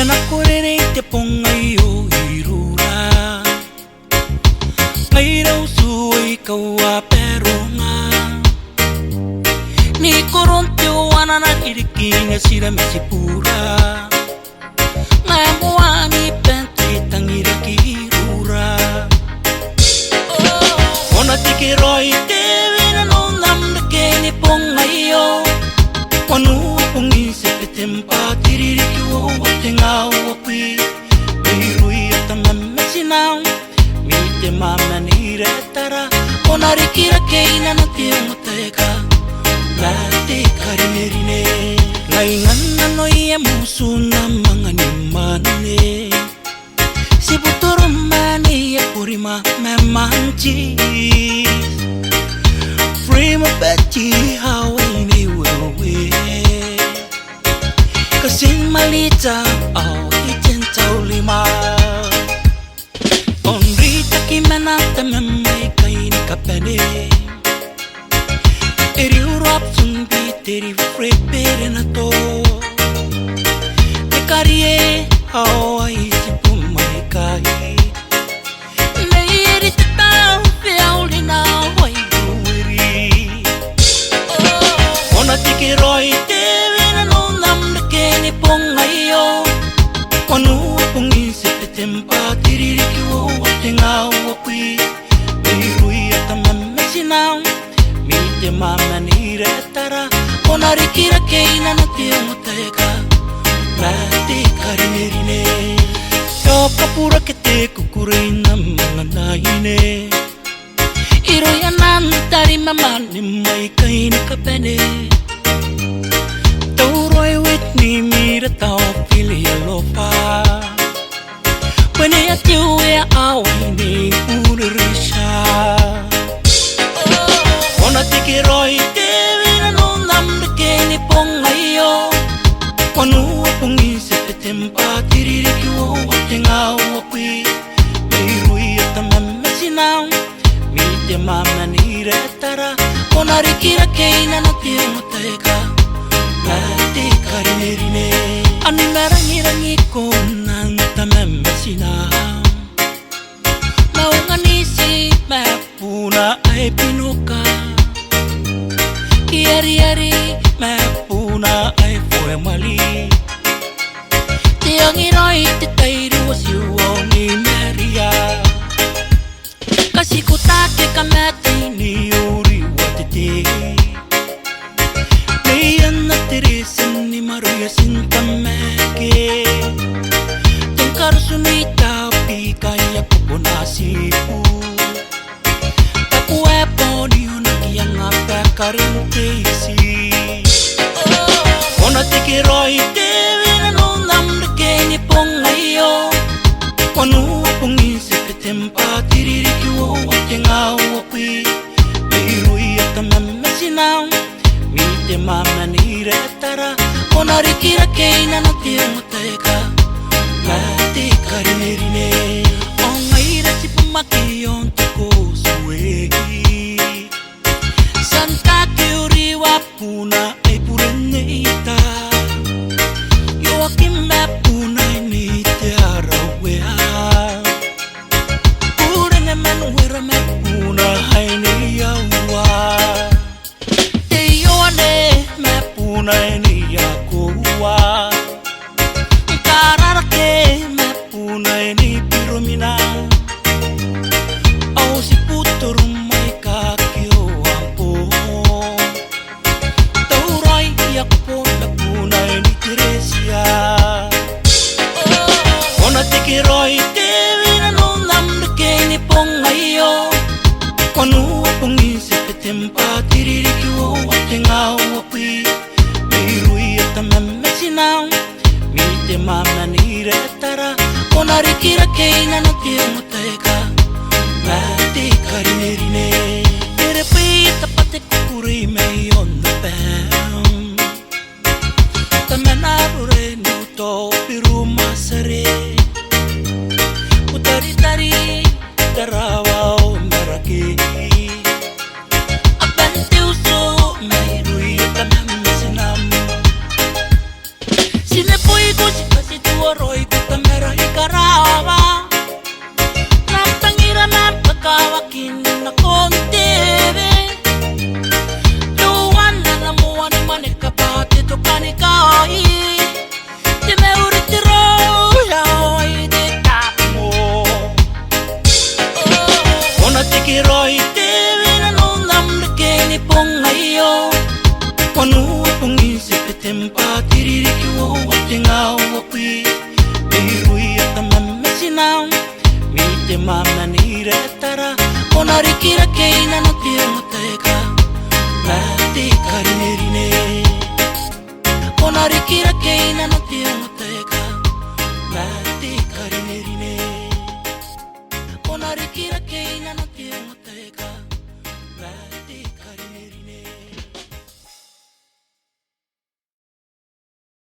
nakorere te ponga I o irura Ngai rau sui kaua peronga Ni koronte o anana irikina sira misipura Ngai moani penti tangira ki irura Ona tiki roi te vina no namda keni ponga I o Wanu pongi se ke tempa tiririki o te ngau apui Pirui ata mamesinau Mi te mama ni retara Ona rikira keina na te umoteka Na te karirine Ngai ngana no ia musu na mga ni manane Si butoro mani ia purima me manchi Free my beti how I will we Kasin malita au itin taulima Onrita kimenata memay kain kapene Eri urap sumbi teri frepere na to Te karie au ai sipumay kai Neiri te tau fiaulina wai uiri Ona tiki roi te vina no namda keni ponga I o Wanu pongi se te tempa tiririki o te ngau apui Pirui ata mamesinau Mi te mama ni retara Ona rikira keina na te umoteka Na te karirine Ka kapura ke te kukureina mga naine Iroya nantari mamani mai kaini kapene Tauroi wit ni mira tau pili alofa Pwene ya tiwe awai ni uririsha Ona tiki roi te vina no namda keni ponga I o Wanu pongi se te tempa tiririki o te ngau apui Pirui ata mamesinau Mi te mama ni retara Ona rikira keina na te umoteka Na te karirine Ani merangirangi ko nanta mamesinau Maunganisi me puna ai pinuka Kiari-ari me puna ai foe mali Tiang iroi te tairu wasiuo ni meria Kasi kutake kamete ni uri watete Leyan na terisan ni maruya sintameke Tengkar sunita pikaya pupunasipu Tapuwe po niyo nakiyang apekaringkesi Ona tiki roi te vina no namda keni ponga I o Wanu pongi se ke tempa tiririki o te ngau apui Pirui ata mamesinau Mi te mama ni retara Ona rikira keina na te umoteka Na te karirine O ngaira si pumaki on te kosuehi Santa ke uriwa puna ai pureneita Joakim me puna ni te arawea Purene men wera me puna hai ni yaua Te yoane me puna ni yakoua Kararake me puna ni piromina Au si putorumai kakio ampo Taurai yakpo me puna ni Teresia Ona tiki roi te vina no namda keni ponga I o Wanu pongi se te tempa tiririki o te ngau apui Pirui ata mamesinau Mi te mama ni retara Ona rikira keina na te umoteka Na te karirine Tere pita pate kukuri me on the bam Tamenarure ni uto piru masare Utari-tari tarawa o meraki Apante uso mairui ata mamesinam Sine pui kuchi kasi tuoroi tempa tiririki wo watenga wapi Beirui atamamesina Mite mamna niretara Onarikira keina no tiongoteka Nati karinerine Onarikira keina no tiongoteka Nati karinerine Onarikira keina no tiongoteka